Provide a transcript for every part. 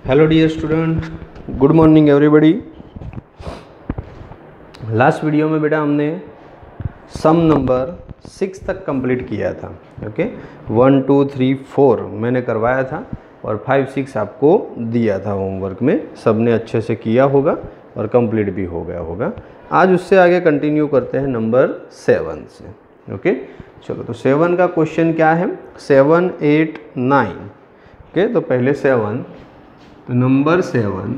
Hello dear student, good morning everybody. Last video में बेटा हमने सम नंबर 6 तक कंप्लीट किया था। ओके, 1 2 3 4 मैंने करवाया था और 5 6 आपको दिया था होमवर्क में। सबने अच्छे से किया होगा और कंप्लीट भी हो गया होगा। आज उससे आगे कंटिन्यू करते हैं नंबर 7 से। ओके, चलो तो 7 का क्वेश्चन क्या है? 7 8 9। ओके, तो पहले 7, तो number 7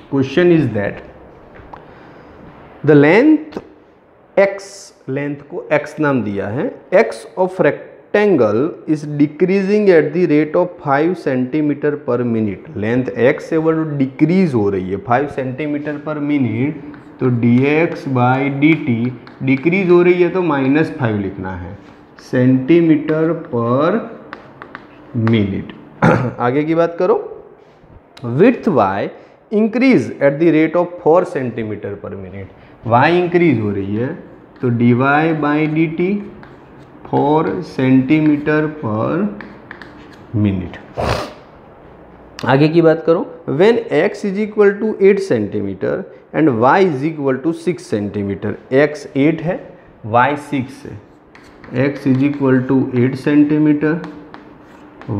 question is that the length x, length को x नाम दिया है, x of rectangle is decreasing eight the rate of 5 centimetre per minute. Length x से वो डिक्रीज हो रही है 5 सेंटीमीटर पर मिनट, तो dx बाई dt डिक्रीज हो रही है तो -5 लिखना है सेंटीमीटर पर मिनट। आगे की बात करो, width y increase at the rate of 4 centimetre per minute. y increase हो रही है तो dy by d t 4 centimetre per minute. आगे की बात करो, when x is equal to 8 centimetre and y is equal to 6 centimetre. x 8 है, y 6 है। x is equal to 8 centimetre,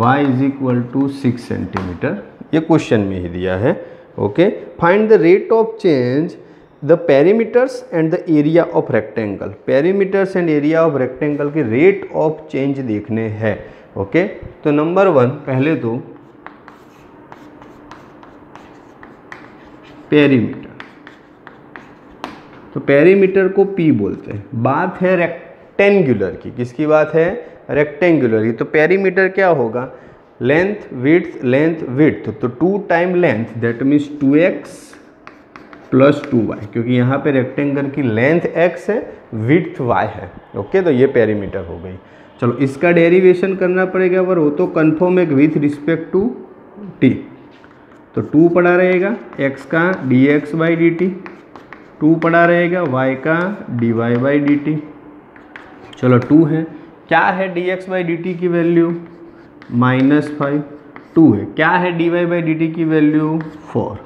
y is equal to 6 centimetre. ये question में ही दिया है। Okay, find the rate of change the perimeters and the area of rectangle. Perimeters and area of rectangle के rate of change देखने हैं। Okay, तो number 1 पहले तो पेरीमीटर, तो पेरीमीटर को P बोलते हैं। बात है रेक्टेंगुलर की, किसकी बात है? रेक्टेंगुलर की। तो पेरीमीटर क्या होगा? लेंथ विड्थ, लेंथ विड्थ, तो 2 time length, that means 2x plus 2y, क्योंकि यहाँ पे रेक्टेंगल की लेंथ x है, विड्थ y है। ओके, तो ये पेरीमीटर हो गई। चलो इसका डेरिवेशन करना पड़ेगा, पर वो तो कन्फर्म है विथ रिस्पेक्ट टू t। तो 2 पड़ा रहेगा x का dx बाई डी टी, 2 पड़ा रहेगा y का dy बाई डी टी। चलो 2 है, क्या है dx बाई डी टी की वैल्यू? -5। 2 है, क्या है dy बाई डी टी की वैल्यू? 4।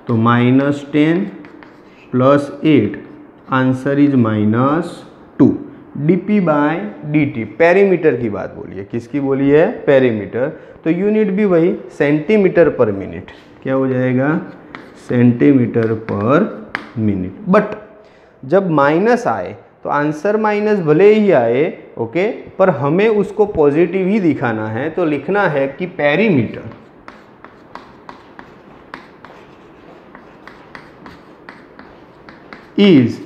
तो -10 plus 8, answer is -2। dp by dt, perimeter की बात बोलिए, किसकी बोली है? पेरीमीटर। तो यूनिट भी वही सेंटीमीटर पर मिनट, क्या हो जाएगा? Centimetre per minute. बट जब माइनस आए तो आंसर माइनस भले ही आए, ओके, पर हमें उसको पॉजिटिव ही दिखाना है। तो लिखना है कि पेरीमीटर इज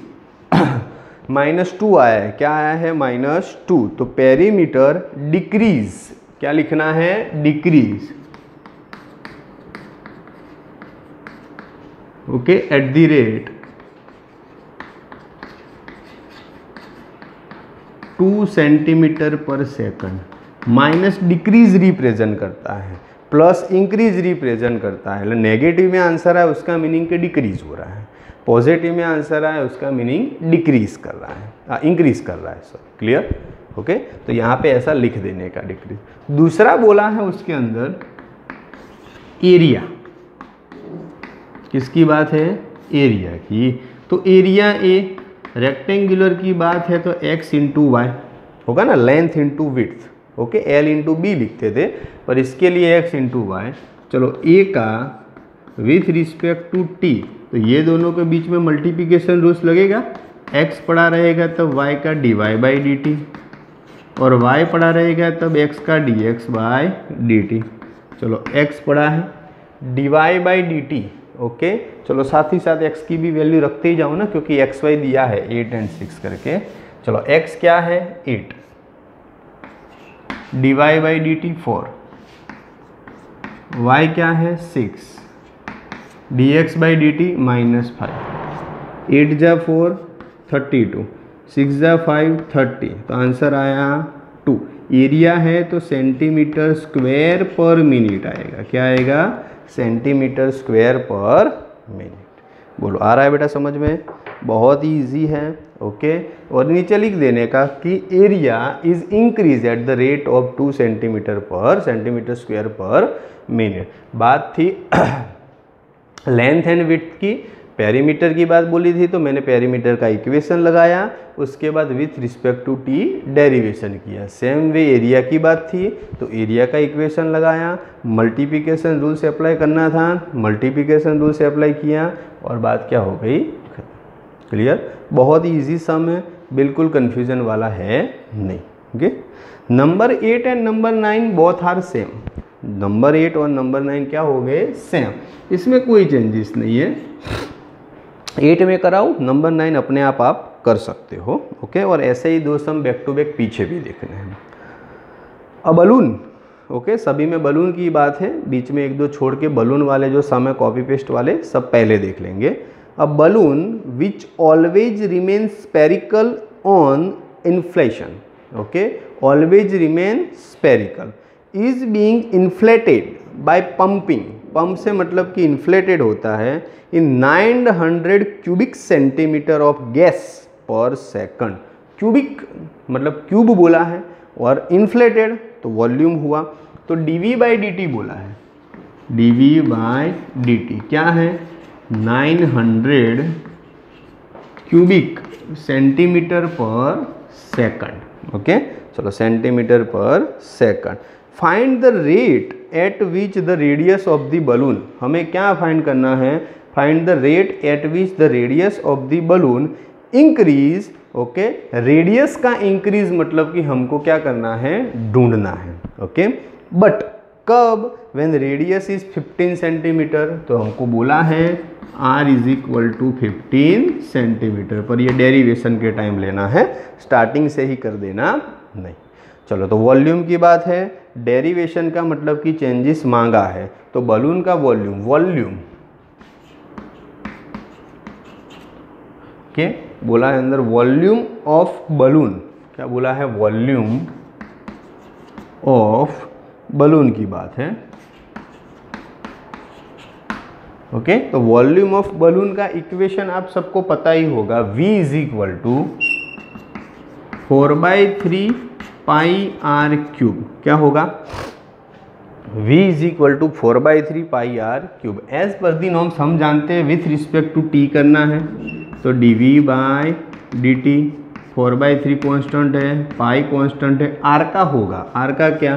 -2 आया है, क्या आया है? -2। तो पेरीमीटर डिक्रीज, क्या लिखना है? Decrease. Okay, eight the rate 2 centimetre पर सेकंड। माइनस डिक्रीज रिप्रेजेंट करता है, प्लस इंक्रीज रिप्रेजेंट करता है। नेगेटिव में आंसर है उसका मीनिंग के डिक्रीज हो रहा है, पॉजिटिव में आंसर है उसका मीनिंग डिक्रीज कर रहा है, इंक्रीज कर रहा है। Sorry, clear? ओके, तो यहाँ पे ऐसा लिख देने का, डिक्रीज। दूसरा बोला है उसके अंदर एरिया, किसकी बात है? एरिया की। तो एरिया ए रेक्टेंगुलर की बात है तो x इंटू वाई होगा ना, length into width. Okay, l into b लिखते थे, पर इसके लिए x इंटू वाई। चलो a का विथ रिस्पेक्ट टू t, तो ये दोनों के बीच में मल्टीप्लिकेशन रूल्स लगेगा। x पड़ा रहेगा तब y का dy बाई डी टी, और y पड़ा रहेगा तब x का dx बाई डी टी। चलो x पड़ा है dy by d T. Okay, चलो साथ ही साथ x की भी वैल्यू रखते ही जाओ ना, क्योंकि x y दिया है 8 और 6 करके। चलो x क्या है? 8, dy by d t 4, y क्या है? 6, dx बाई डी टी -5। 8 जा 4 32, 6 जा 5 30, तो आंसर आया 2। एरिया है तो सेंटीमीटर स्क्वायर पर मिनट आएगा, क्या आएगा? सेंटीमीटर स्क्वायर पर मिनट। बोलो, आ रहा है बेटा समझ में? बहुत ही इजी है, ओके, और नीचे लिख देने का कि area is increase at the rate of 2 centimetre square पर मिनट। बात थी लेंथ एंड विड्थ की, पेरीमीटर की बात बोली थी, तो मैंने पेरीमीटर का इक्वेशन लगाया, उसके बाद with respect to t derivation किया। सेम वे एरिया की बात थी तो एरिया का इक्वेशन लगाया, मल्टीप्लिकेशन रूल से अप्लाई करना था, मल्टीप्लिकेशन रूल से अप्लाई किया, और बात क्या हो गई, क्लियर। बहुत ही ईजी सम है, बिल्कुल कन्फ्यूजन वाला है नहीं। Okay, number 8 and number 9 both are same. Number 8 और नंबर 9 क्या हो गए, सेम, इसमें कोई चेंजेस नहीं है। 8 में कराओ, नंबर 9 अपने आप कर सकते हो। ओके, और ऐसे ही 2 सम बैक टू बैक पीछे भी देखने हैं। अब बलून, ओके, सभी में बलून की बात है, बीच में 1-2 छोड़ के बलून वाले जो सम है कॉपी पेस्ट वाले सब पहले देख लेंगे। अब balloon which always remain spherical on inflation, okay, always remain spherical, is being inflated by pumping, pump से मतलब कि इन्फ्लेटेड होता है in 900 cubic centimetre of gas per second. Cubic मतलब क्यूब बोला है, और इन्फ्लेटेड तो वॉल्यूम हुआ, तो dV/dt बोला है, dV/dt क्या है, 900 क्यूबिक सेंटीमीटर पर सेकंड। ओके, चलो सेंटीमीटर पर second. Find the rate at which the radius of the balloon, हमें क्या फाइंड करना है, find the rate at which the radius of the balloon increase. Okay, radius का इंक्रीज मतलब कि हमको क्या करना है, ढूंढना है। ओके, बट कब, व्हेन रेडियस इज 15 सेंटीमीटर, तो हमको बोला है r is equal to 15 centimetre, पर ये डेरिवेशन के टाइम लेना है, स्टार्टिंग से ही कर देना नहीं। चलो, तो वॉल्यूम की बात है, डेरिवेशन का मतलब कि चेंजेस मांगा है, तो बलून का वॉल्यूम, ओके, बोला है अंदर वॉल्यूम ऑफ बलून, क्या बोला है, वॉल्यूम ऑफ बलून की बात है। ओके, तो वॉल्यूम ऑफ बलून का इक्वेशन आप सबको पता ही होगा, V is equal to 4/3 pi r cube, क्या होगा, V is equal to 4/3 pi r cube. As per the norms हम जानते हैं विथ रिस्पेक्ट टू t करना है, तो dV/dt 4/3 कॉन्स्टेंट है, पाई कॉन्स्टेंट है, r का होगा, r का क्या,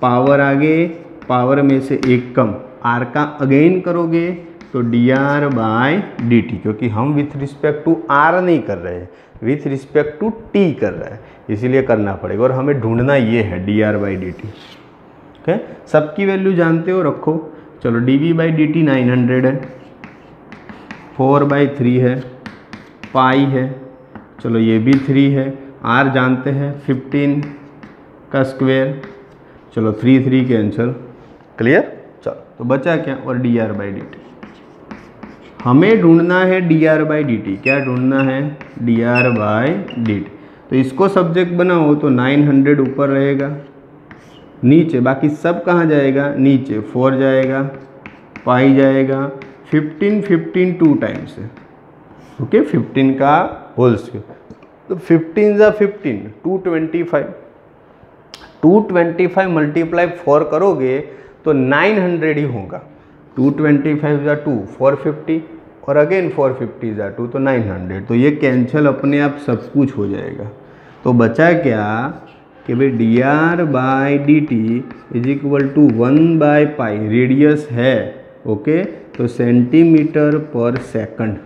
पावर आगे, पावर में से 1 कम, r का अगेन करोगे तो dr/dt, क्योंकि हम विथ रिस्पेक्ट टू r नहीं कर रहे हैं, विथ रिस्पेक्ट टू t कर रहे हैं, इसीलिए करना पड़ेगा, और हमें ढूंढना ये है dr/dt। ओके, सबकी वैल्यू जानते हो, रखो। चलो, dV/dt 900 है, 4/3 है, पाई है, चलो ये भी 3 है, r जानते हैं 15 का स्क्वायर, चलो 3 कैंसिल, क्लियर। चलो, तो बचा क्या, और dr/dt, हमें ढूंढना है dr/dt, क्या ढूंढना है, dr/dt। तो इसको सब्जेक्ट बनाओ तो 900 ऊपर रहेगा, नीचे बाकी सब कहाँ जाएगा, नीचे 4 जाएगा, पाई जाएगा, 15 2 टाइम्स है, ओके, 15 का होल स्क्वायर, तो 15 × 15 225, 225 मल्टीप्लाई 4 करोगे तो 900 ही होगा, 225 × 2 450, और अगेन 450 × 2 तो 900, तो ये कैंसिल अपने आप सब कुछ हो जाएगा। तो बचा क्या कि भाई dr/dt इज इक्वल टू 1/पाई, रेडियस है, ओके, तो सेंटीमीटर पर सेकंड,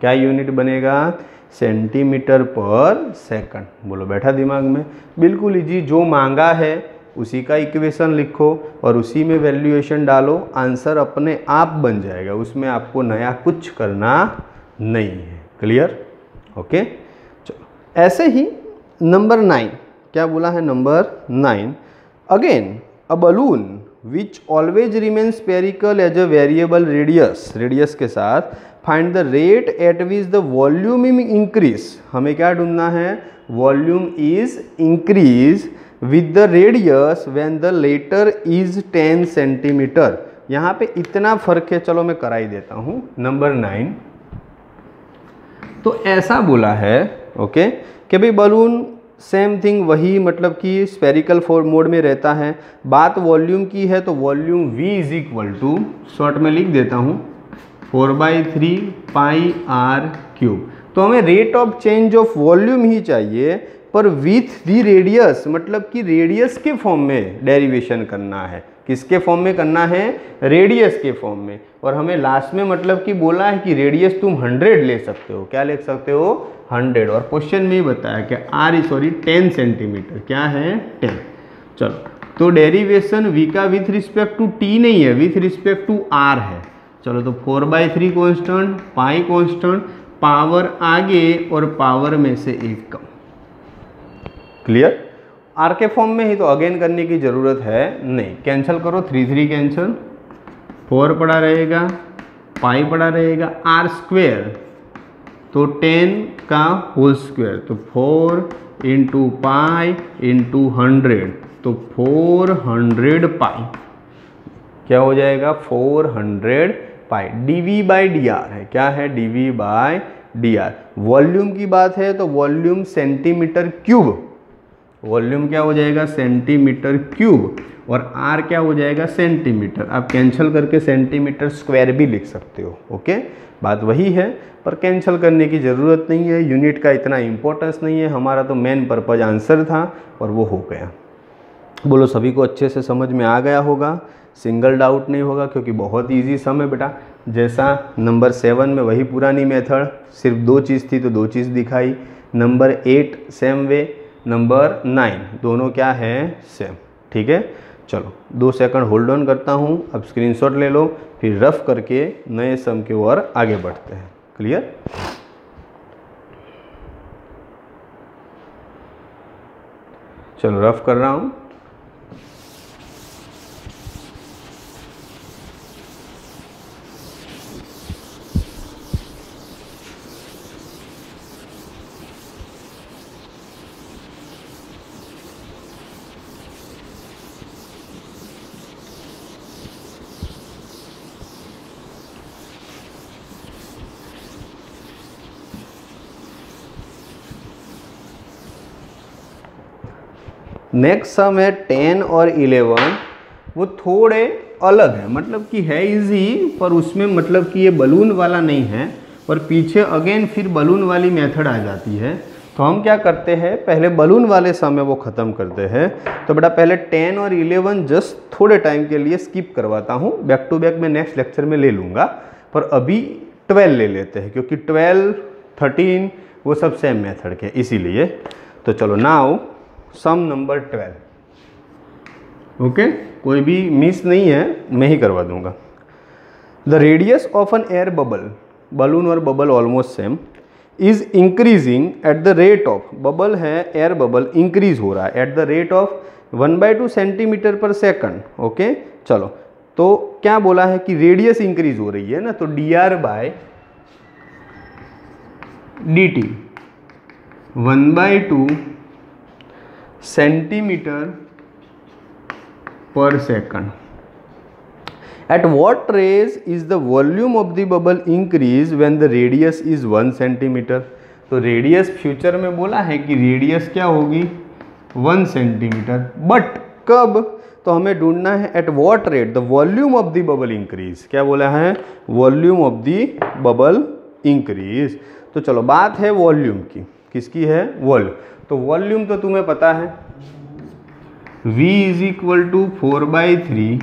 क्या यूनिट बनेगा, सेंटीमीटर पर सेकंड। बोलो बैठा दिमाग में, बिल्कुल इजी, जो मांगा है उसी का इक्वेशन लिखो और उसी में वैल्यूएशन डालो, आंसर अपने आप बन जाएगा, उसमें आपको नया कुछ करना नहीं है, क्लियर। ओके, चलो, ऐसे ही नंबर 9, क्या बोला है, number 9, again a balloon which always remain spherical as a variable radius, radius के साथ find the rate at which the volume increase, हमें क्या ढूंढना है, volume is increase with the radius when the latter is 10 centimetre. यहाँ पे इतना फर्क है, चलो मैं करा ही देता हूँ। नंबर 9, तो ऐसा बोला है, ओके कि भाई बलून सेम थिंग वही, मतलब कि स्फेरिकल फॉर्म मोड में रहता है। बात वॉल्यूम की है तो volume V is equal to, short में लिख देता हूँ 4/3 पाई आर क्यूब। तो हमें rate of change of volume ही चाहिए, पर विथ दी रेडियस, मतलब कि रेडियस के फॉर्म में डेरिवेशन करना है। किसके फॉर्म में करना है? रेडियस के फॉर्म में। और हमें लास्ट में मतलब कि बोला है कि रेडियस तुम 100 ले सकते हो। क्या ले सकते हो? 100। और क्वेश्चन में ही बताया कि 10 सेंटीमीटर क्या है? 10। चलो, तो डेरिवेशन v का विथ रिस्पेक्ट टू t नहीं है, विथ रिस्पेक्ट टू r है। चलो, तो 4/3 कॉन्स्टेंट, पाई कॉन्स्टेंट, पावर आगे और पावर में से एक कम। क्लियर? आर के फॉर्म में ही तो अगेन करने की जरूरत है नहीं। कैंसिल करो, 3 कैंसिल, 4 पड़ा रहेगा, पाई पड़ा रहेगा, आर स्क्वेयर तो 10 का होल स्क्वायर, तो 4 इंटू पाई इंटू 100, तो 400 पाई। क्या हो जाएगा? 400 पाई। dv बाई डी आर है। क्या है? dv by D R. Volume की बात है तो वॉल्यूम सेंटीमीटर क्यूब, वॉल्यूम क्या हो जाएगा? Centimetre cube. और आर क्या हो जाएगा? सेंटीमीटर। आप कैंसिल करके सेंटीमीटर स्क्वायर भी लिख सकते हो। ओके, बात वही है, पर कैंसिल करने की ज़रूरत नहीं है। यूनिट का इतना इंपॉर्टेंस नहीं है। हमारा तो मेन पर्पज आंसर था और वो हो गया। बोलो, सभी को अच्छे से समझ में आ गया होगा? सिंगल डाउट नहीं होगा, क्योंकि बहुत ईजी सम है बेटा। जैसा नंबर 7 में वही पुरानी मेथड, सिर्फ 2 चीज़ थी तो 2 चीज़ दिखाई। नंबर 8 सेम वे, नंबर 9 दोनों क्या है? सेम। ठीक है, चलो 2 सेकंड होल्ड ऑन करता हूँ। अब स्क्रीनशॉट ले लो, फिर रफ करके नए सम की ओर आगे बढ़ते हैं। क्लियर? चलो रफ कर रहा हूँ। नेक्स्ट सम है 10 और 11। वो थोड़े अलग है, मतलब कि है इजी, पर उसमें मतलब कि ये बलून वाला नहीं है, और पीछे अगेन फिर बलून वाली मेथड आ जाती है। तो हम क्या करते हैं, पहले बलून वाले समय वो ख़त्म करते हैं। तो बेटा पहले 10 और 11 जस्ट थोड़े टाइम के लिए स्किप करवाता हूँ, बैक टू बैक मैं नेक्स्ट लेक्चर में ले लूँगा। पर अभी 12 ले लेते हैं, क्योंकि 12, 13 वो सब सेम मेथड के, इसीलिए। तो चलो नाउ सम नंबर 12। ओके, कोई भी मिस नहीं है, मैं ही करवा दूंगा। The radius of an air bubble, balloon और bubble almost same, is increasing at the rate of, bubble है एयर बबल, इंक्रीज हो रहा है at the rate of 1/2 centimetre पर सेकंड। ओके, चलो, तो क्या बोला है कि रेडियस इंक्रीज हो रही है ना, तो dr बाय dt 1/2 सेंटीमीटर पर second. At what rate is the volume of the bubble increase when the radius is 1 centimetre? तो रेडियस फ्यूचर में बोला है कि रेडियस क्या होगी? 1 सेंटीमीटर। बट कब? तो हमें ढूंढना है at what rate the volume of the bubble increase. क्या बोला है? Volume of the bubble increase. तो चलो बात है वॉल्यूम की। किसकी है? वॉल्यूम। तो वॉल्यूम तो तुम्हें पता है, v is equal to 4/3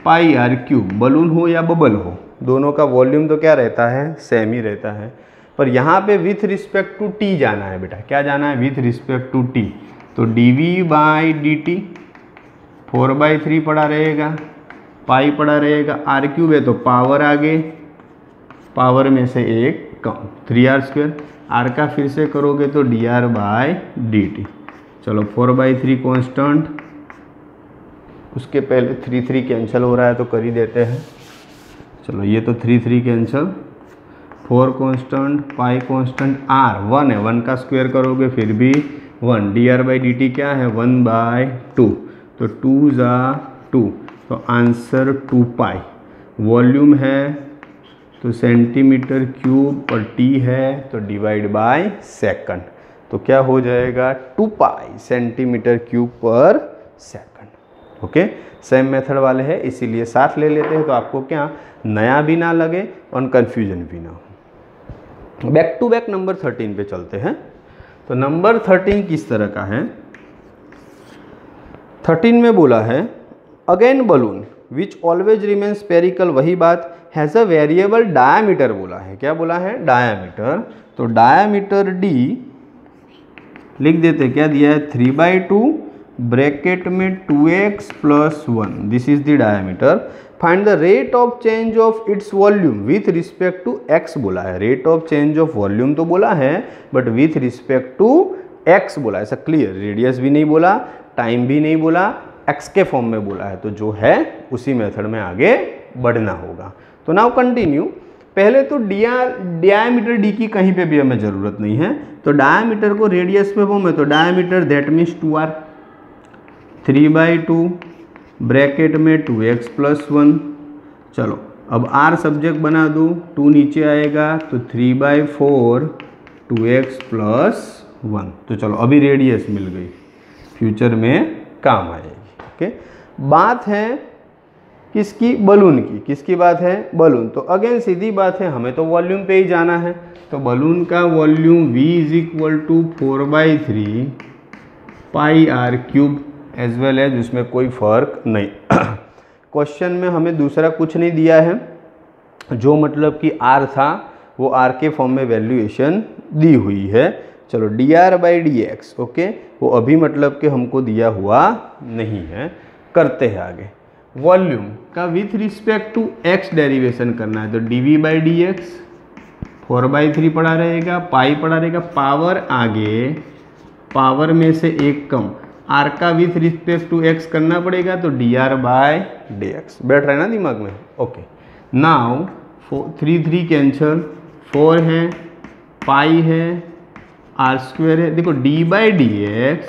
pi r cube. Balloon हो या बबल हो, दोनों का वॉल्यूम तो क्या रहता है? सेम ही रहता है। पर यहाँ पे विथ रिस्पेक्ट टू t जाना है बेटा। क्या जाना है? With respect to t। तो dv बाई dt 4/3 पड़ा रहेगा, पाई पड़ा रहेगा, आर क्यूब है तो पावर आगे, पावर में से एक कम, 3r²। आर का फिर से करोगे तो dr बाई dt। चलो 4/3 कांस्टेंट, उसके पहले 3 कैंसिल हो रहा है तो कर ही देते हैं। चलो ये तो 3 cancel, 4 constant, pi constant, r 1 है, 1 का स्क्वायर करोगे फिर भी 1, dr बाई dt क्या है? 1/2, तो 2 ज़ा 2, तो आंसर 2 पाई। वॉल्यूम है तो सेंटीमीटर क्यूब और t है तो डिवाइड बाय सेकंड। तो क्या हो जाएगा 2 पाई सेंटीमीटर क्यूब पर सेकंड। ओके, सेम मेथड वाले हैं इसीलिए साथ ले लेते हैं, तो आपको क्या नया भी ना लगे और कन्फ्यूजन भी ना हो। बैक टू बैक नंबर 13 पे चलते हैं। तो नंबर 13 किस तरह का है, 13 में बोला है again balloon which always remain spherical, वही बात, हैज़ अ वेरिएबल डायामीटर बोला है। क्या बोला है, डायामीटर। तो डायामीटर d लिख देते, क्या दिया है 3/2 ब्रैकेट में 2x + 1, this is the diameter. Find the rate of change of its volume with respect to x बोला है। Rate of change of volume तो बोला है but with respect to x बोला है, ऐसा क्लियर। रेडियस भी नहीं बोला, टाइम भी नहीं बोला, x के फॉर्म में बोला है, तो जो है उसी मेथड में आगे बढ़ना होगा। तो नाउ कंटिन्यू। पहले तो डायामीटर d की कहीं पे भी हमें ज़रूरत नहीं है, तो डायामीटर को रेडियस पे फॉर्म है, तो diameter that means 2r, 3/2 bracket में 2x + 1। चलो अब r सब्जेक्ट बना दूँ, 2 नीचे आएगा तो 3/4 2x + 1। तो चलो अभी रेडियस मिल गई, फ्यूचर में काम आएगी। ओके, बात है किसकी, बलून की। किसकी बात है, बलून। तो अगेन सीधी बात है, हमें तो वॉल्यूम पे ही जाना है, तो बलून का volume v = 4/3 πr³ as well as, उसमें कोई फर्क नहीं। क्वेश्चन में हमें दूसरा कुछ नहीं दिया है, जो मतलब कि r था वो r के फॉर्म में वैल्यूएशन दी हुई है। चलो dr/dx, ओके, वो अभी मतलब कि हमको दिया हुआ नहीं है। करते हैं आगे। वॉल्यूम का with respect to x derivation करना है, तो dv/dx 4/3 पड़ा रहेगा, पाई पड़ा रहेगा, पावर आगे, पावर में से एक कम, r का विथ रिस्पेक्ट टू x करना पड़ेगा, तो dr/dx। बैठ रहा है ना दिमाग में। ओके, नाउ 3 कैंसल, 4 है, पाई है, r² है। देखो d/dx,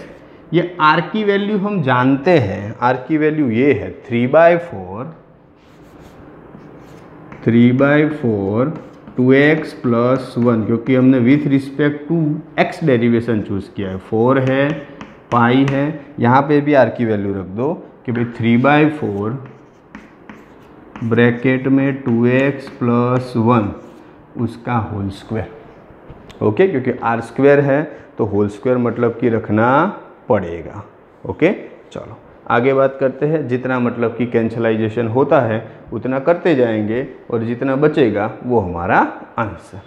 ये r की वैल्यू हम जानते हैं, r की वैल्यू ये है 3/4 2x + 1, क्योंकि हमने with respect to x derivation choose किया है। 4 है, पाई है, यहाँ पे भी r की वैल्यू रख दो कि भाई 3/4 ब्रैकेट में 2x + 1 उसका होल स्क्वायर। ओके, क्योंकि r² है तो होल स्क्वायर मतलब कि रखना पड़ेगा। ओके, चलो आगे बात करते हैं। जितना मतलब कि कैंसलाइजेशन होता है उतना करते जाएंगे और जितना बचेगा वो हमारा आंसर।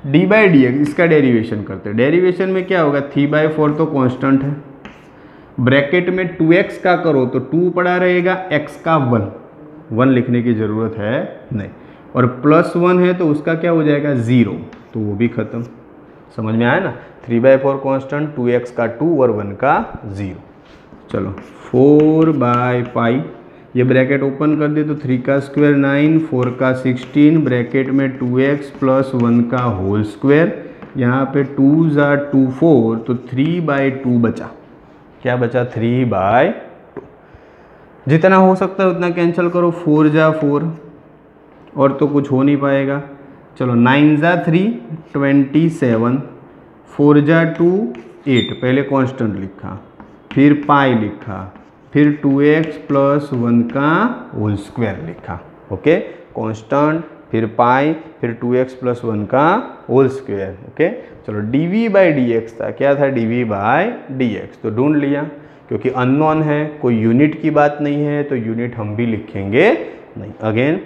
d/dx, इसका डेरिवेशन करते हैं। डेरिवेशन में क्या होगा, 3/4 तो कांस्टेंट है, ब्रैकेट में 2x का करो तो 2 पड़ा रहेगा, x का 1 लिखने की ज़रूरत है नहीं, और +1 है तो उसका क्या हो जाएगा 0, तो वो भी खत्म। समझ में आया ना, 3/4 कांस्टेंट, 2x का 2 और 1 का 0। चलो 4/पाई, ये ब्रैकेट ओपन कर दे तो 3 का स्क्वायर 9, 4 का 16, ब्रैकेट में 2x + 1 का होल स्क्वायर, यहाँ पे 2 × 2 4, तो 3/2 बचा। क्या बचा, 3/2। जितना हो सकता है उतना कैंसिल करो, 4 × 4, और तो कुछ हो नहीं पाएगा। चलो 9 × 3 27, 4 × 2 8, पहले कांस्टेंट लिखा, फिर पाई लिखा, फिर 2x + 1 का होल स्क्वायर लिखा। ओके, कांस्टेंट, फिर पाई, फिर 2x + 1 का होल स्क्वायर। ओके, चलो dv/dx था, क्या था, dv/dx, तो ढूंढ लिया। क्योंकि अननोन है, कोई यूनिट की बात नहीं है, तो यूनिट हम भी लिखेंगे नहीं। अगेन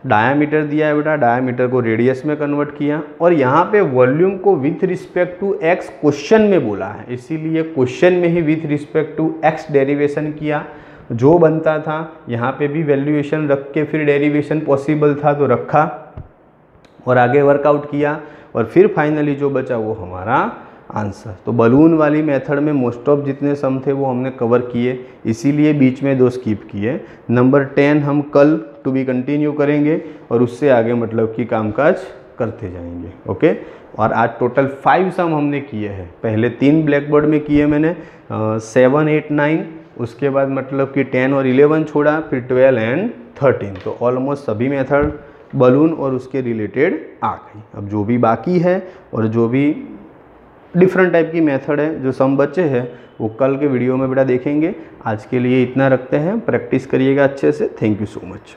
डायामीटर दिया है बेटा, डायामीटर को रेडियस में कन्वर्ट किया, और यहाँ पे वॉल्यूम को with respect to x question में बोला है, इसीलिए क्वेश्चन में ही with respect to x derivation किया। जो बनता था यहाँ पे भी वैल्यूएशन रख के फिर डेरिवेशन पॉसिबल था तो रखा और आगे वर्कआउट किया, और फिर फाइनली जो बचा वो हमारा आंसर। तो बलून वाली मेथड में मोस्ट ऑफ जितने सम थे वो हमने कवर किए, इसीलिए बीच में 2 स्किप किए। नंबर 10 हम कल टू बी कंटिन्यू करेंगे और उससे आगे मतलब कि कामकाज करते जाएंगे। ओके, और आज टोटल 5 सम हमने किए हैं। पहले 3 ब्लैक बोर्ड में किए मैंने, 7 8 9, उसके बाद मतलब कि 10 और 11 छोड़ा, फिर 12 एंड 13। तो ऑलमोस्ट सभी मेथड बलून और उसके रिलेटेड आ गई। अब जो भी बाकी है और जो भी डिफरेंट टाइप की मेथड है। जो सम बचे हैं वो कल के वीडियो में बेटा देखेंगे। आज के लिए इतना रखते हैं, प्रैक्टिस करिएगा अच्छे से। Thank you so much.